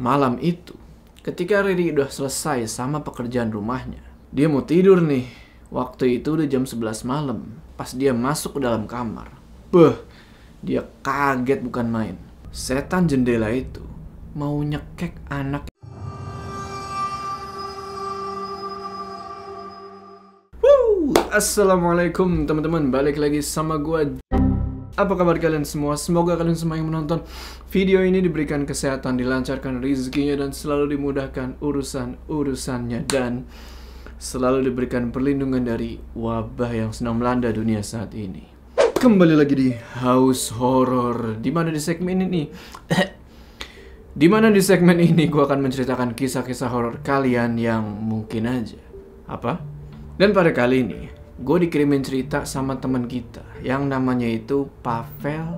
Malam itu, ketika Riri udah selesai sama pekerjaan rumahnya, dia mau tidur nih. Waktu itu udah jam 11 malam. Pas dia masuk ke dalam kamar, dia kaget bukan main. Setan jendela itu mau nyekek anak. Assalamualaikum teman-teman, balik lagi sama gua. Apa kabar kalian semua? Semoga kalian semua yang menonton video ini diberikan kesehatan, dilancarkan rezekinya, dan selalu dimudahkan urusan-urusannya, dan selalu diberikan perlindungan dari wabah yang sedang melanda dunia saat ini. Kembali lagi di House Horror, dimana di segmen ini gue akan menceritakan kisah-kisah horor kalian yang mungkin aja Dan pada kali ini gue dikirimin cerita sama teman kita yang namanya itu Pavel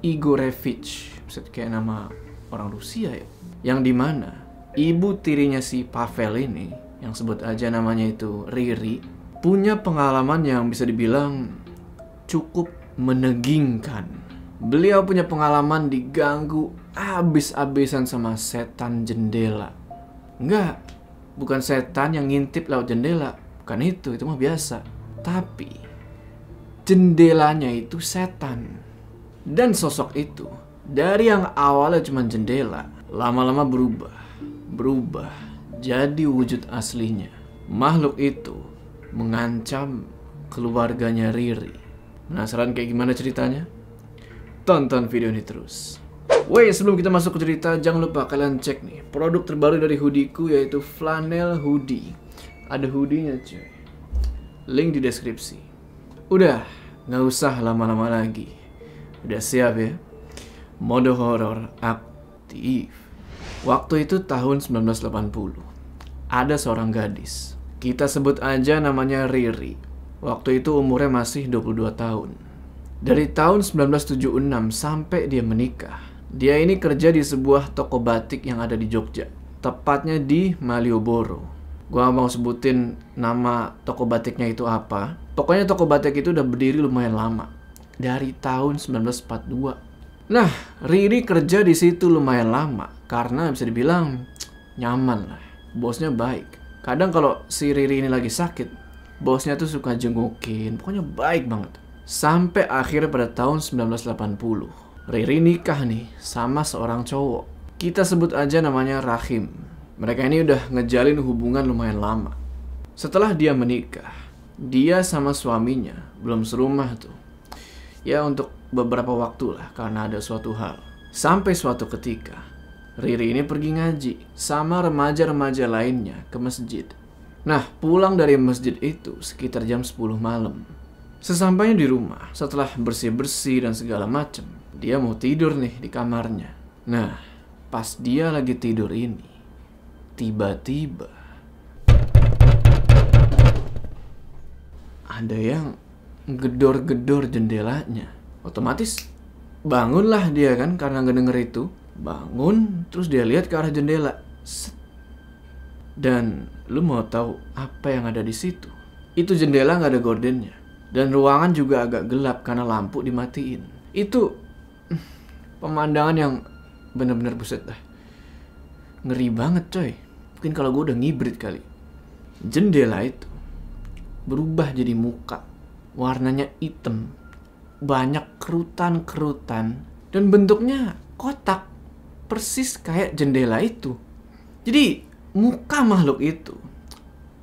Igorevich, kayak nama orang Rusia ya. Yang dimana ibu tirinya si Pavel ini, yang sebut aja namanya itu Riri, punya pengalaman yang bisa dibilang cukup menegingkan. Beliau punya pengalaman diganggu abis-abisan sama setan jendela. Enggak, bukan setan yang ngintip lewat jendela. Bukan itu mah biasa. Tapi jendelanya itu setan. Dan sosok itu dari yang awalnya cuma jendela, lama-lama berubah jadi wujud aslinya. Makhluk itu mengancam keluarganya Riri. Penasaran kayak gimana ceritanya? Tonton video ini terus. Sebelum kita masuk ke cerita, jangan lupa kalian cek nih produk terbaru dari hoodieku, yaitu Flanel Hoodie. Ada hoodie-nya cuy. Link di deskripsi. Udah, nggak usah lama-lama lagi. Udah siap ya? Mode horor aktif. Waktu itu tahun 1980. Ada seorang gadis. Kita sebut aja namanya Riri. Waktu itu umurnya masih 22 tahun. Dari tahun 1976 sampai dia menikah, dia ini kerja di sebuah toko batik yang ada di Jogja. Tepatnya di Malioboro. Gua mau sebutin nama toko batiknya itu apa. Pokoknya toko batik itu udah berdiri lumayan lama. Dari tahun 1942. Nah, Riri kerja di situ lumayan lama karena bisa dibilang nyaman lah. Bosnya baik. Kadang kalau si Riri ini lagi sakit, bosnya tuh suka jengukin. Pokoknya baik banget. Sampai akhirnya pada tahun 1980, Riri nikah nih sama seorang cowok. Kita sebut aja namanya Rahim. Mereka ini udah ngejalin hubungan lumayan lama. Setelah dia menikah, dia sama suaminya belum serumah tuh. Ya untuk beberapa waktu lah karena ada suatu hal. Sampai suatu ketika, Riri ini pergi ngaji sama remaja-remaja lainnya ke masjid. Nah, pulang dari masjid itu sekitar jam 10 malam. Sesampainya di rumah, setelah bersih-bersih dan segala macam, dia mau tidur nih di kamarnya. Nah, pas dia lagi tidur ini, tiba-tiba ada yang gedor-gedor jendelanya. Otomatis bangunlah dia kan karena ngedenger itu. Bangun, terus dia lihat ke arah jendela. Dan lu mau tahu apa yang ada di situ? Itu jendela nggak ada gordennya. Dan ruangan juga agak gelap karena lampu dimatiin. Itu pemandangan yang bener-bener buset dah. Ngeri banget coy. Mungkin kalau gue udah ngibrit kali. Jendela itu berubah jadi muka. Warnanya hitam. Banyak kerutan-kerutan. Dan bentuknya kotak. Persis kayak jendela itu. Jadi muka makhluk itu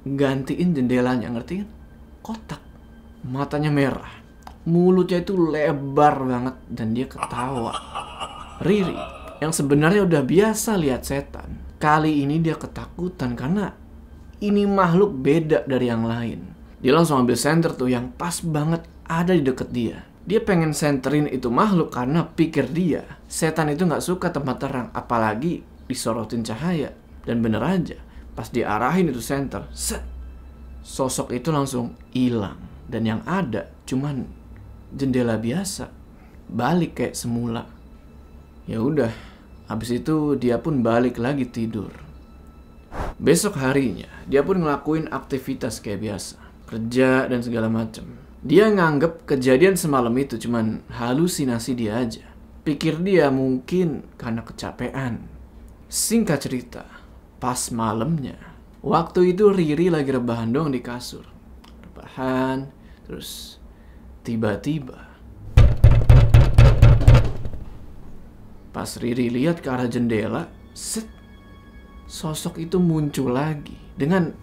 gantiin jendelanya, ngerti kan? Kotak. Matanya merah. Mulutnya itu lebar banget. Dan dia ketawa. Riri yang sebenarnya udah biasa lihat setan, kali ini dia ketakutan karena ini makhluk beda dari yang lain. Dia langsung ambil senter tuh yang pas banget ada di deket dia. Dia pengen senterin itu makhluk karena pikir dia setan itu gak suka tempat terang, apalagi disorotin cahaya. Dan bener aja, pas diarahin itu senter, sosok itu langsung hilang. Dan yang ada cuman jendela biasa, balik kayak semula. Ya udah, habis itu dia pun balik lagi tidur. Besok harinya, dia pun ngelakuin aktivitas kayak biasa, kerja dan segala macam. Dia nganggep kejadian semalam itu cuman halusinasi dia aja. Pikir dia mungkin karena kecapean. Singkat cerita, pas malamnya, waktu itu Riri lagi rebahan doang di kasur. Rebahan, terus tiba-tiba pas Riri lihat ke arah jendela, set, sosok itu muncul lagi dengan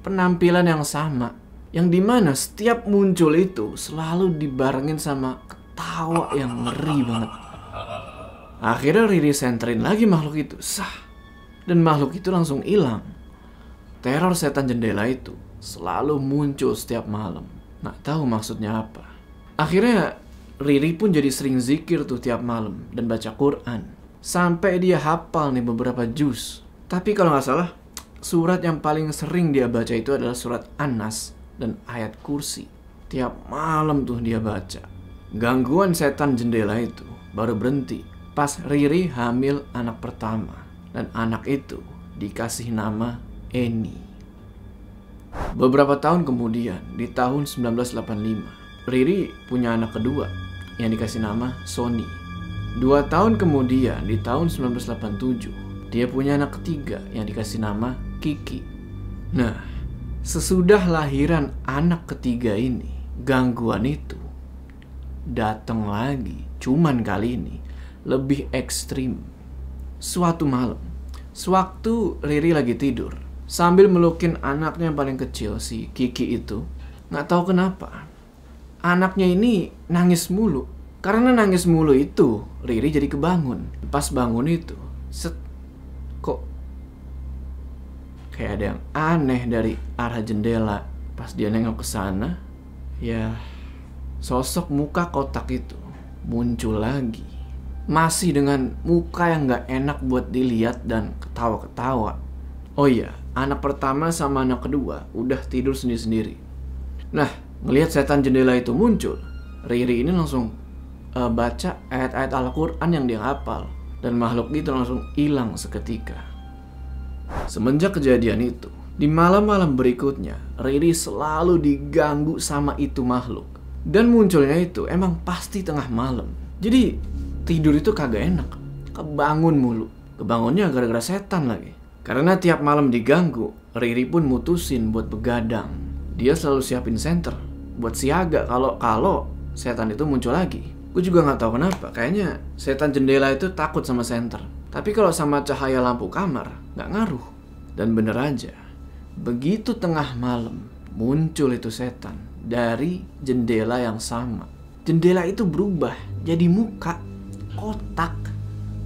penampilan yang sama, yang dimana setiap muncul itu selalu dibarengin sama ketawa yang ngeri banget. Akhirnya Riri senterin lagi makhluk itu, sah, dan makhluk itu langsung hilang. Teror setan jendela itu selalu muncul setiap malam, nggak tahu maksudnya apa. Akhirnya Riri pun jadi sering zikir tuh tiap malam dan baca Quran, sampai dia hafal nih beberapa juz. Tapi kalau nggak salah, surat yang paling sering dia baca itu adalah surat An-Nas dan ayat kursi. Tiap malam tuh dia baca. Gangguan setan jendela itu baru berhenti pas Riri hamil anak pertama. Dan anak itu dikasih nama Eni. Beberapa tahun kemudian, di tahun 1985, Riri punya anak kedua yang dikasih nama Sony. 2 tahun kemudian, di tahun 1987, dia punya anak ketiga yang dikasih nama Kiki. Nah, sesudah lahiran anak ketiga ini, gangguan itu datang lagi. Cuman kali ini lebih ekstrim. Suatu malam, sewaktu Riri lagi tidur, sambil melukin anaknya yang paling kecil, si Kiki itu, nggak tahu kenapa anaknya ini nangis mulu. Karena nangis mulu itu, Riri jadi kebangun. Pas bangun itu, set, kok kayak ada yang aneh dari arah jendela. Pas dia nengok ke sana, ya sosok muka kotak itu muncul lagi. Masih dengan muka yang gak enak buat dilihat dan ketawa-ketawa. Oh iya, anak pertama sama anak kedua udah tidur sendiri-sendiri. Nah, ngelihat setan jendela itu muncul, Riri ini langsung baca ayat-ayat Al-Quran yang dia hafal. Dan makhluk itu langsung hilang seketika. Semenjak kejadian itu, di malam-malam berikutnya, Riri selalu diganggu sama itu makhluk. Dan munculnya itu emang pasti tengah malam. Jadi tidur itu kagak enak, kebangun mulu. Kebangunnya gara-gara setan lagi. Karena tiap malam diganggu, Riri pun mutusin buat begadang. Dia selalu siapin senter buat siaga kalau setan itu muncul lagi. Gue juga gak tahu kenapa, kayaknya setan jendela itu takut sama senter. Tapi kalau sama cahaya lampu kamar, gak ngaruh. Dan bener aja, begitu tengah malam muncul itu setan dari jendela yang sama. Jendela itu berubah jadi muka kotak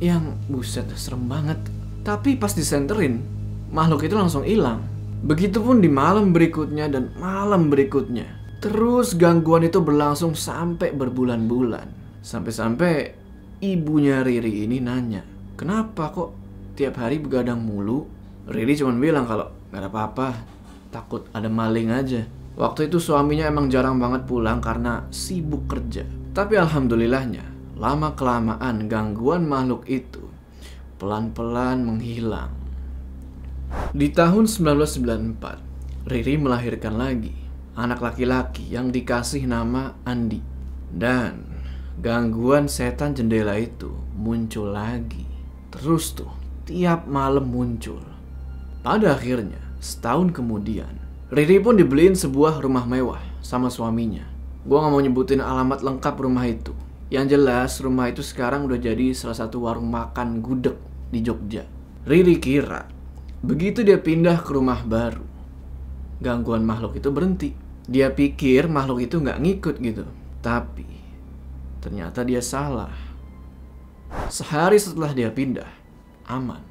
yang buset serem banget. Tapi pas disenterin, makhluk itu langsung hilang. Begitupun di malam berikutnya dan malam berikutnya. Terus gangguan itu berlangsung sampai berbulan-bulan. Sampai-sampai ibunya Riri ini nanya, kenapa kok tiap hari begadang mulu? Riri cuma bilang kalau gak ada apa-apa, takut ada maling aja. Waktu itu suaminya emang jarang banget pulang karena sibuk kerja. Tapi alhamdulillahnya, lama-kelamaan gangguan makhluk itu pelan-pelan menghilang. Di tahun 1994, Riri melahirkan lagi anak laki-laki yang dikasih nama Andi. Dan gangguan setan jendela itu muncul lagi. Terus tuh, tiap malam muncul. Pada akhirnya, setahun kemudian, Riri pun dibeliin sebuah rumah mewah sama suaminya. Gua gak mau nyebutin alamat lengkap rumah itu. Yang jelas, rumah itu sekarang udah jadi salah satu warung makan gudeg di Jogja. Riri kira, begitu dia pindah ke rumah baru, gangguan makhluk itu berhenti. Dia pikir makhluk itu gak ngikut gitu. Tapi, ternyata dia salah. Sehari setelah dia pindah, aman.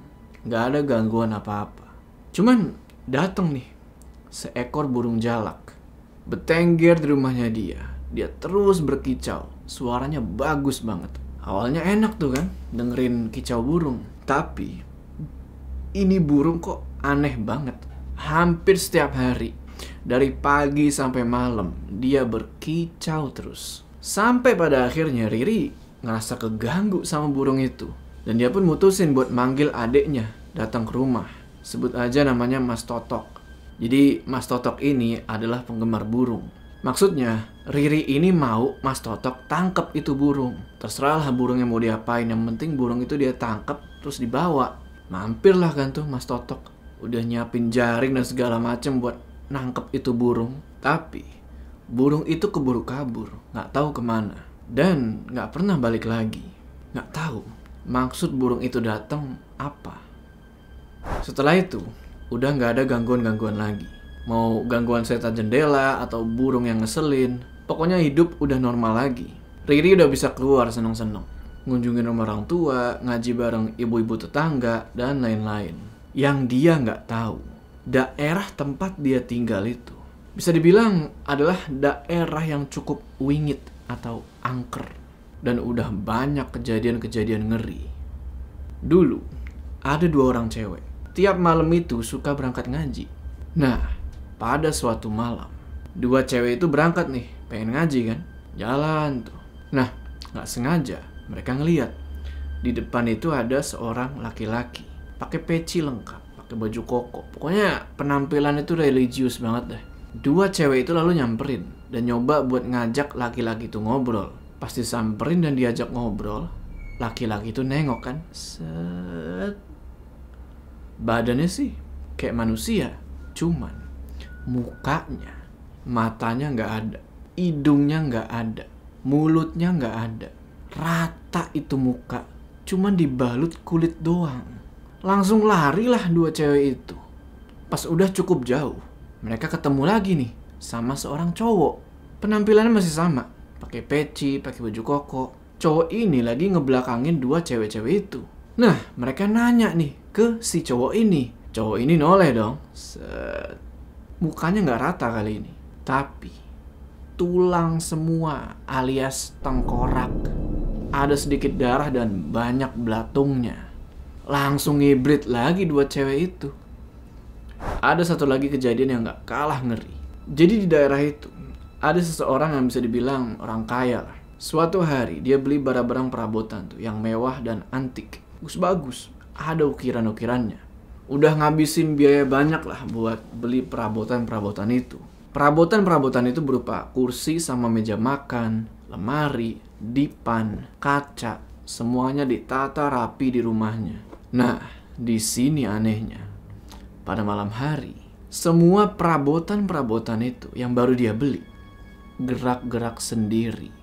Gak ada gangguan apa-apa. Cuman, dateng nih seekor burung jalak bertengger di rumahnya dia. Dia terus berkicau. Suaranya bagus banget. Awalnya enak tuh kan dengerin kicau burung. Tapi ini burung kok aneh banget. Hampir setiap hari, dari pagi sampai malam, dia berkicau terus. Sampai pada akhirnya Riri ngerasa keganggu sama burung itu. Dan dia pun mutusin buat manggil adeknya datang ke rumah. Sebut aja namanya Mas Totok. Jadi Mas Totok ini adalah penggemar burung. Maksudnya, Riri ini mau Mas Totok tangkep itu burung. Terserahlah burungnya mau diapain, yang penting burung itu dia tangkep terus dibawa. Mampirlah kan tuh Mas Totok. Udah nyiapin jaring dan segala macem buat nangkep itu burung. Tapi burung itu keburu kabur, gak tahu kemana. Dan gak pernah balik lagi. Gak tahu maksud burung itu datang apa. Setelah itu udah gak ada gangguan-gangguan lagi. Mau gangguan setan jendela atau burung yang ngeselin, pokoknya hidup udah normal lagi. Riri udah bisa keluar seneng-seneng, ngunjungin rumah orang tua, ngaji bareng ibu-ibu tetangga, dan lain-lain. Yang dia nggak tahu, daerah tempat dia tinggal itu bisa dibilang adalah daerah yang cukup wingit atau angker. Dan udah banyak kejadian-kejadian ngeri. Dulu ada 2 orang cewek, tiap malam itu suka berangkat ngaji. Nah, pada suatu malam 2 cewek itu berangkat nih, pengen ngaji kan, jalan tuh. Nah, gak sengaja mereka ngeliat di depan itu ada seorang laki-laki pakai peci lengkap, pakai baju koko. Pokoknya penampilan itu religius banget deh. 2 cewek itu lalu nyamperin dan nyoba buat ngajak laki-laki itu ngobrol. Pas disamperin dan diajak ngobrol, laki-laki itu nengok kan, set. Badannya sih kayak manusia, cuman mukanya, matanya nggak ada, hidungnya nggak ada, mulutnya nggak ada, rata itu muka, cuman dibalut kulit doang. Langsung larilah 2 cewek itu. Pas udah cukup jauh, mereka ketemu lagi nih sama seorang cowok. Penampilannya masih sama, pakai peci, pakai baju koko. Cowok ini lagi ngebelakangin 2 cewek-cewek itu. Nah, mereka nanya nih ke si cowok ini. Cowok ini noleh dong. Set. Mukanya nggak rata kali ini, tapi tulang semua alias tengkorak. Ada sedikit darah dan banyak belatungnya. Langsung ngibrit lagi 2 cewek itu. Ada satu lagi kejadian yang nggak kalah ngeri. Jadi di daerah itu ada seseorang yang bisa dibilang orang kaya lah. Suatu hari dia beli barang-barang perabotan tuh yang mewah dan antik. Bagus-bagus, ada ukiran-ukirannya. Udah ngabisin biaya banyak lah buat beli perabotan-perabotan itu. Perabotan-perabotan itu berupa kursi sama meja makan, lemari, dipan, kaca. Semuanya ditata rapi di rumahnya. Nah, di sini anehnya. Pada malam hari, semua perabotan-perabotan itu yang baru dia beli gerak-gerak sendiri.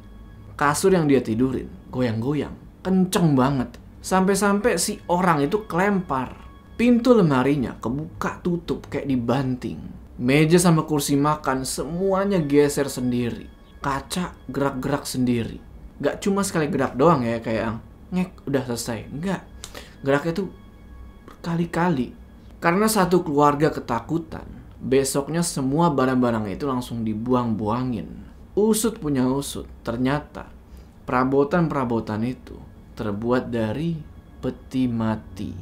Kasur yang dia tidurin goyang-goyang, kenceng banget. Sampai-sampai si orang itu kelempar. Pintu lemarinya kebuka tutup kayak dibanting. Meja sama kursi makan semuanya geser sendiri. Kaca gerak-gerak sendiri. Gak cuma sekali gerak doang ya, kayak yang ngek udah selesai. Enggak, geraknya tuh berkali-kali. Karena satu keluarga ketakutan, besoknya semua barang-barang itu langsung dibuang-buangin. Usut punya usut, ternyata perabotan-perabotan itu terbuat dari peti mati.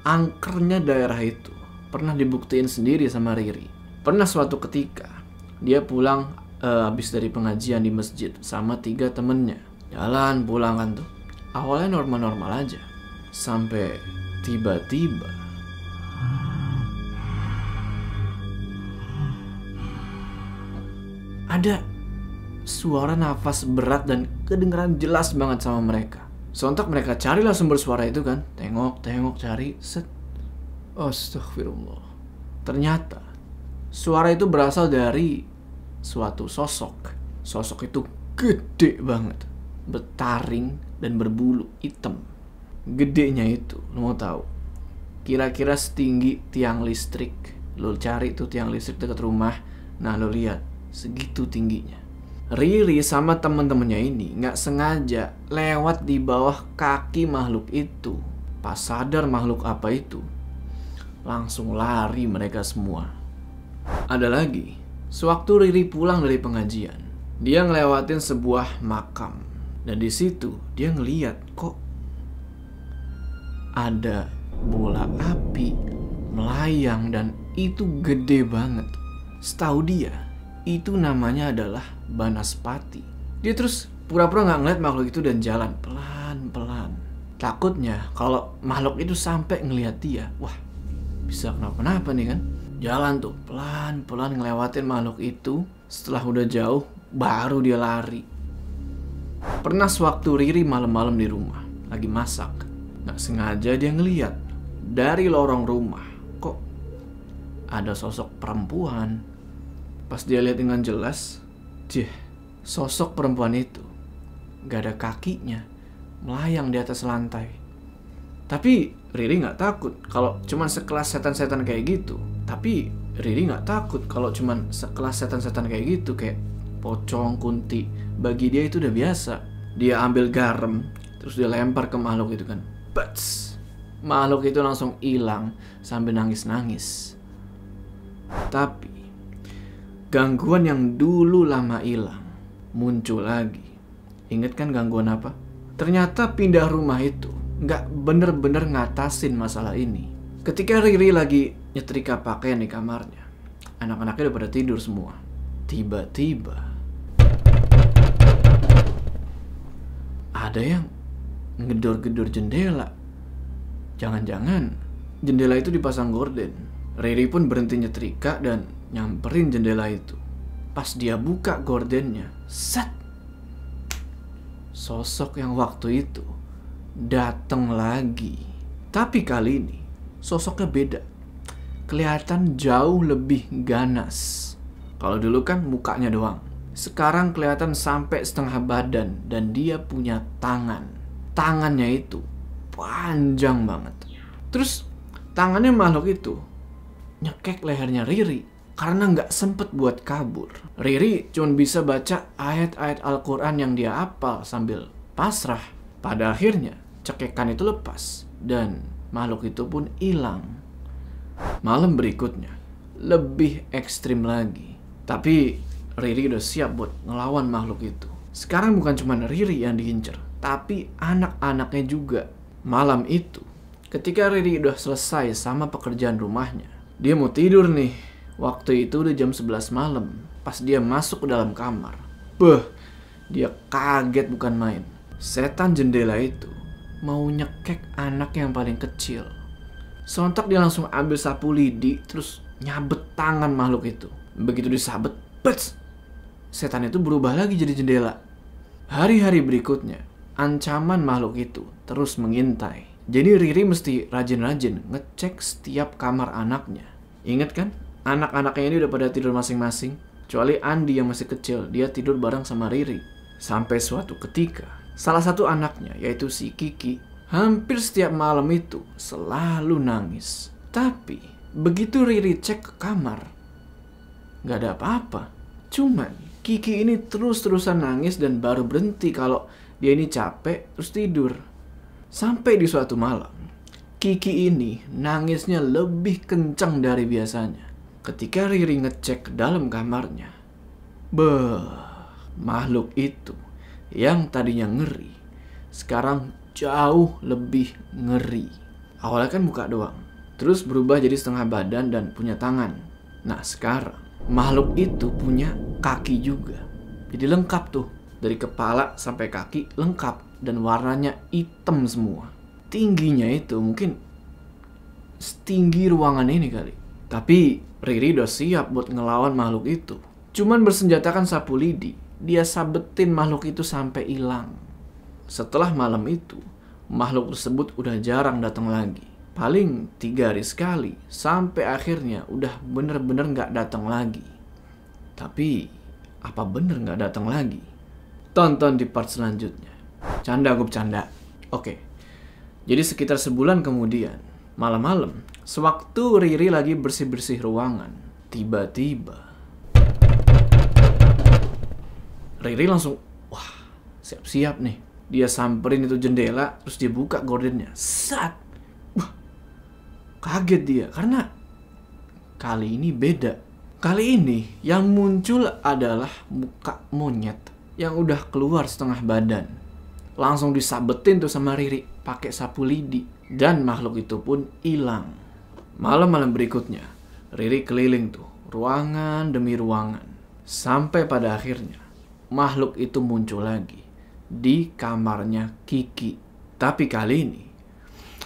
Angkernya daerah itu pernah dibuktiin sendiri sama Riri. Pernah suatu ketika dia pulang habis dari pengajian di masjid sama 3 temennya. Jalan pulang kan tuh. Awalnya normal-normal aja. Sampai tiba-tiba ada suara nafas berat dan kedengeran jelas banget sama mereka. Sontak mereka carilah sumber suara itu kan. Tengok, cari. Set. Astagfirullah. Ternyata suara itu berasal dari suatu sosok. Sosok itu gede banget. Bertaring dan berbulu hitam. Gedenya itu, lo mau tahu? Kira-kira setinggi tiang listrik. Lo cari tuh tiang listrik dekat rumah. Nah, lo lihat. Segitu tingginya. Riri sama temen-temennya ini nggak sengaja lewat di bawah kaki makhluk itu. Pas sadar makhluk apa itu, langsung lari mereka semua. Ada lagi, sewaktu Riri pulang dari pengajian, dia ngelewatin sebuah makam. Dan di situ dia ngeliat kok ada bola api melayang dan itu gede banget. Setahu dia, itu namanya adalah Banaspati. Dia terus pura-pura gak ngeliat makhluk itu dan jalan pelan-pelan. Takutnya kalau makhluk itu sampai ngeliat dia, wah bisa kenapa-napa nih kan. Jalan tuh pelan-pelan ngelewatin makhluk itu. Setelah udah jauh baru dia lari. Pernah sewaktu Riri malam-malam di rumah lagi masak, Nggak sengaja dia ngeliat dari lorong rumah, kok ada sosok perempuan. Pas dia lihat dengan jelas, sosok perempuan itu gak ada kakinya, melayang di atas lantai. Tapi Riri nggak takut kalau cuman sekelas setan-setan kayak gitu. Tapi Riri nggak takut kalau cuman sekelas setan-setan kayak gitu, kayak pocong, kunti. Bagi dia itu udah biasa. Dia ambil garam, terus dia lempar ke makhluk itu kan. Bats! Makhluk itu langsung hilang sambil nangis-nangis. Tapi gangguan yang dulu lama hilang muncul lagi. Ingat kan gangguan apa? Ternyata pindah rumah itu nggak bener-bener ngatasin masalah ini. Ketika Riri lagi nyetrika pakaian di kamarnya, anak-anaknya udah pada tidur semua. Tiba-tiba ada yang ngedor-gedor jendela. Jangan-jangan jendela itu dipasang gorden. Riri pun berhenti nyetrika dan nyamperin jendela itu. Pas dia buka gordennya, set! Sosok yang waktu itu datang lagi. Tapi kali ini sosoknya beda. Kelihatan jauh lebih ganas. Kalau dulu kan mukanya doang. Sekarang kelihatan sampai setengah badan dan dia punya tangan. Tangannya itu panjang banget. Terus tangannya makhluk itu nyekek lehernya Riri karena nggak sempet buat kabur. Riri cuma bisa baca ayat-ayat Al-Quran yang dia hafal sambil pasrah. Pada akhirnya cekekan itu lepas dan makhluk itu pun hilang. Malam berikutnya lebih ekstrim lagi. Tapi Riri udah siap buat ngelawan makhluk itu. Sekarang bukan cuma Riri yang diincer, tapi anak-anaknya juga. Malam itu, ketika Riri udah selesai sama pekerjaan rumahnya, dia mau tidur nih. Waktu itu udah jam 11 malam. Pas dia masuk ke dalam kamar, dia kaget bukan main. Setan jendela itu mau nyekek anak yang paling kecil. Sontak dia langsung ambil sapu lidi, terus nyabet tangan makhluk itu. Begitu disabet, setan itu berubah lagi jadi jendela. Hari-hari berikutnya, ancaman makhluk itu terus mengintai. Jadi Riri mesti rajin-rajin ngecek setiap kamar anaknya. Ingat kan? Anak-anaknya ini udah pada tidur masing-masing. Kecuali Andi yang masih kecil, dia tidur bareng sama Riri. Sampai suatu ketika, salah satu anaknya, yaitu si Kiki, hampir setiap malam itu selalu nangis. Tapi, begitu Riri cek ke kamar, gak ada apa-apa. Cuman, Kiki ini terus-terusan nangis dan baru berhenti kalau dia ini capek terus tidur. Sampai di suatu malam, Kiki ini nangisnya lebih kencang dari biasanya. Ketika Riri ngecek ke dalam kamarnya, makhluk itu yang tadinya ngeri, sekarang jauh lebih ngeri. Awalnya kan muka doang, terus berubah jadi setengah badan dan punya tangan. Nah sekarang, makhluk itu punya kaki juga. Jadi lengkap tuh, dari kepala sampai kaki lengkap dan warnanya hitam semua. Tingginya itu mungkin setinggi ruangan ini kali. Tapi Riri udah siap buat ngelawan makhluk itu. Cuman bersenjatakan sapu lidi, dia sabetin makhluk itu sampai hilang. Setelah malam itu, makhluk tersebut udah jarang datang lagi. Paling 3 hari sekali, sampai akhirnya udah bener-bener gak datang lagi. Tapi, apa bener gak datang lagi? Tonton di part selanjutnya. Canda, gue bercanda. Oke. Jadi sekitar sebulan kemudian, malam-malam, sewaktu Riri lagi bersih-bersih ruangan, tiba-tiba Riri langsung, wah, siap-siap nih. Dia samperin itu jendela, terus dia buka gordennya. Sat! Wah, kaget dia, karena kali ini beda. Kali ini yang muncul adalah muka monyet yang udah keluar setengah badan. Langsung disabetin tuh sama Riri pakai sapu lidi. Dan makhluk itu pun hilang. Malam-malam berikutnya, Riri keliling tuh, ruangan demi ruangan. Sampai pada akhirnya, makhluk itu muncul lagi di kamarnya Kiki. Tapi kali ini,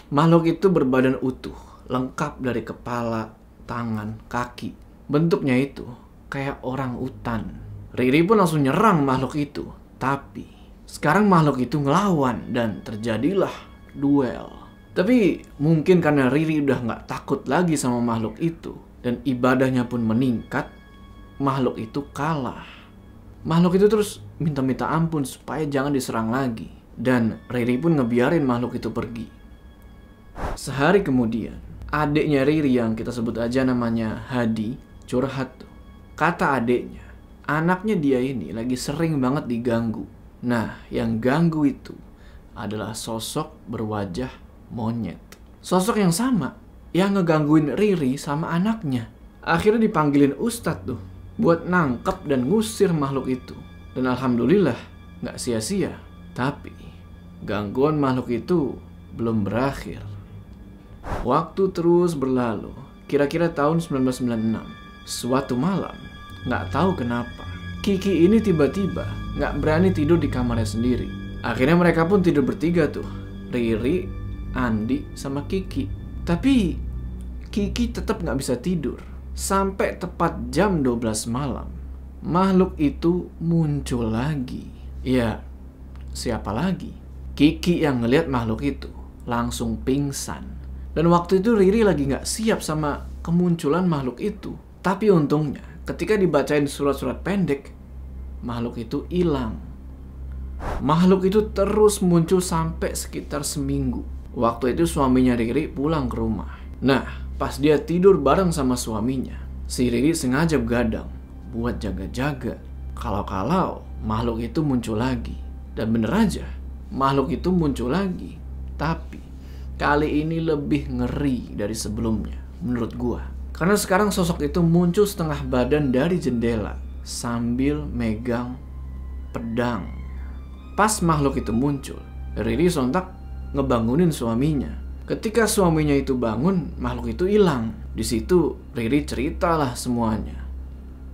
makhluk itu berbadan utuh, lengkap dari kepala, tangan, kaki. Bentuknya itu kayak orang utan. Riri pun langsung nyerang makhluk itu. Tapi, sekarang makhluk itu ngelawan dan terjadilah duel. Tapi mungkin karena Riri udah nggak takut lagi sama makhluk itu dan ibadahnya pun meningkat, makhluk itu kalah. Makhluk itu terus minta-minta ampun supaya jangan diserang lagi. Dan Riri pun ngebiarin makhluk itu pergi. Sehari kemudian, adiknya Riri yang kita sebut aja namanya Hadi curhat tuh. Kata adiknya, anaknya dia ini lagi sering banget diganggu. Nah, yang ganggu itu adalah sosok berwajah monyet. Sosok yang sama, yang ngegangguin Riri sama anaknya. Akhirnya dipanggilin Ustadz tuh, buat nangkep dan ngusir makhluk itu. Dan alhamdulillah, gak sia-sia. Tapi, gangguan makhluk itu belum berakhir. Waktu terus berlalu, kira-kira tahun 1996. Suatu malam, gak tahu kenapa, Kiki ini tiba-tiba gak berani tidur di kamarnya sendiri. Akhirnya mereka pun tidur bertiga tuh, Riri, Andi, sama Kiki. Tapi Kiki tetap gak bisa tidur. Sampai tepat jam 12 malam, makhluk itu muncul lagi. Ya, siapa lagi? Kiki yang ngelihat makhluk itu langsung pingsan. Dan waktu itu Riri lagi gak siap sama kemunculan makhluk itu. Tapi untungnya, ketika dibacain surat-surat pendek, makhluk itu hilang. Makhluk itu terus muncul sampai sekitar seminggu. Waktu itu suaminya Riri pulang ke rumah. Nah, pas dia tidur bareng sama suaminya, si Riri sengaja begadang buat jaga-jaga. Kalau-kalau makhluk itu muncul lagi. Dan bener aja, makhluk itu muncul lagi. Tapi kali ini lebih ngeri dari sebelumnya, menurut gua. Karena sekarang sosok itu muncul setengah badan dari jendela sambil megang pedang. Pas makhluk itu muncul, Riri sontak ngebangunin suaminya. Ketika suaminya itu bangun, makhluk itu hilang. Di situ Riri ceritalah semuanya.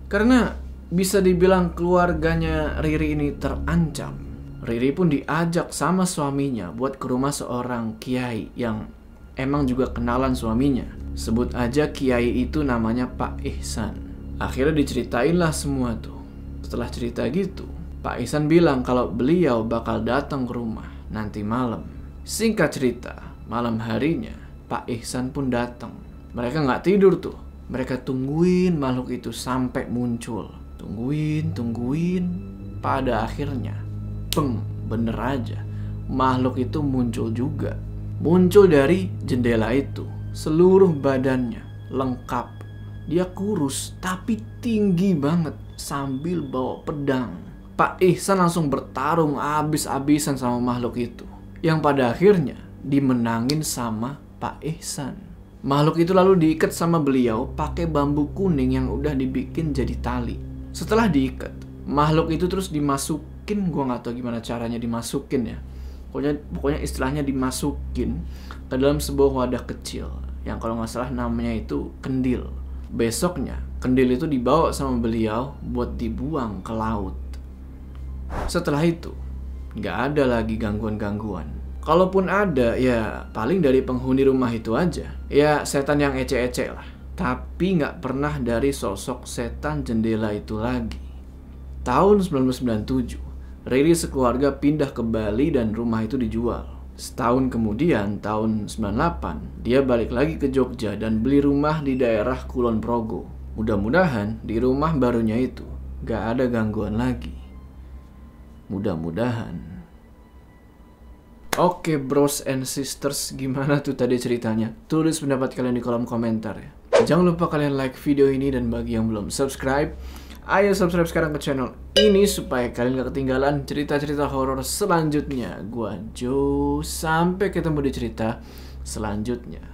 Karena bisa dibilang keluarganya Riri ini terancam, Riri pun diajak sama suaminya buat ke rumah seorang kiai yang emang juga kenalan suaminya. Sebut aja kiai itu namanya Pak Ihsan. Akhirnya diceritain lah semua tuh. Setelah cerita gitu, Pak Ihsan bilang kalau beliau bakal datang ke rumah nanti malam. Singkat cerita, malam harinya Pak Ihsan pun datang. Mereka nggak tidur tuh. Mereka tungguin makhluk itu sampai muncul. Tungguin. Pada akhirnya, bener aja, makhluk itu muncul juga. Muncul dari jendela itu. Seluruh badannya lengkap. Dia kurus tapi tinggi banget sambil bawa pedang. Pak Ihsan langsung bertarung abis-abisan sama makhluk itu, yang pada akhirnya dimenangin sama Pak Ihsan. Makhluk itu lalu diikat sama beliau pakai bambu kuning yang udah dibikin jadi tali. Setelah diikat, makhluk itu terus dimasukin, gua nggak tahu gimana caranya dimasukin ya. Pokoknya istilahnya dimasukin ke dalam sebuah wadah kecil yang kalau nggak salah namanya itu kendil. Besoknya kendil itu dibawa sama beliau buat dibuang ke laut. Setelah itu nggak ada lagi gangguan-gangguan. Kalaupun ada, ya paling dari penghuni rumah itu aja. Ya setan yang ece-ece lah. Tapi nggak pernah dari sosok setan jendela itu lagi. Tahun 1997, Riri sekeluarga pindah ke Bali dan rumah itu dijual. Setahun kemudian, tahun 98, dia balik lagi ke Jogja dan beli rumah di daerah Kulon Progo. Mudah-mudahan di rumah barunya itu gak ada gangguan lagi. Mudah-mudahan. Oke bros and sisters, gimana tuh tadi ceritanya? Tulis pendapat kalian di kolom komentar ya. Jangan lupa kalian like video ini, dan bagi yang belum subscribe, ayo subscribe sekarang ke channel ini supaya kalian gak ketinggalan cerita-cerita horor selanjutnya. Gua Jo, sampai ketemu di cerita selanjutnya.